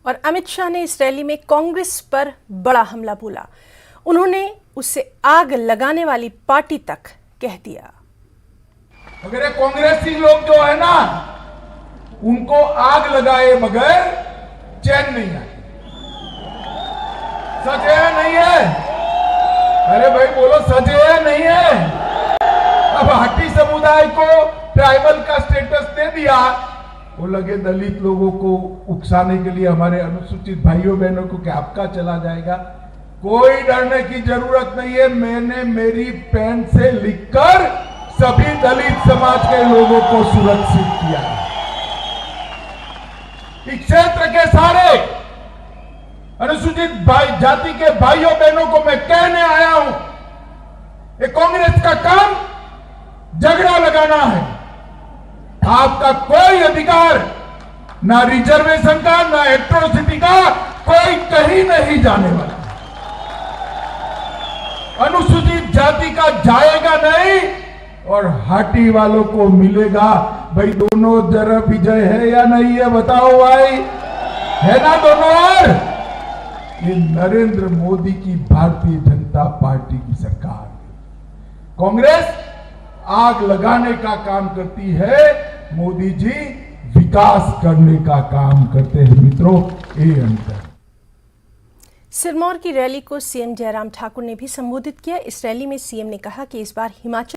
और अमित शाह ने इस रैली में कांग्रेस पर बड़ा हमला बोला। उन्होंने उसे आग लगाने वाली पार्टी तक कह दिया। अगर ये कांग्रेसी लोग जो है ना, उनको आग लगाए बगैर चैन नहीं है। सच है नहीं है? अरे भाई बोलो, सच है नहीं है? अब हाटी समुदाय को ट्राइबल का स्टेटस दे दिया, वो लगे दलित लोगों को उकसाने के लिए, हमारे अनुसूचित भाइयों बहनों को क्या आपका चला जाएगा। कोई डरने की जरूरत नहीं है। मैंने मेरी पेन से लिखकर सभी दलित समाज के लोगों को सुरक्षित किया है। इस क्षेत्र के सारे अनुसूचित जाति के भाइयों बहनों को मैं कहने आया हूं, ये कांग्रेस का काम झगड़ा लगाना है। आपका कोई अधिकार, ना रिजर्वेशन का, ना एट्रोसिटी का, कोई कहीं नहीं जाने वाला। अनुसूचित जाति का जाएगा नहीं और हाटी वालों को मिलेगा। भाई दोनों तरफ विजय है या नहीं है बताओ भाई, है ना दोनों ओर? ये नरेंद्र मोदी की भारतीय जनता पार्टी की सरकार। कांग्रेस आग लगाने का काम करती है, मोदी जी विकास करने का काम करते हैं। मित्रों, ये अंतर। सिरमौर की रैली को सीएम जयराम ठाकुर ने भी संबोधित किया। इस रैली में सीएम ने कहा कि इस बार हिमाचल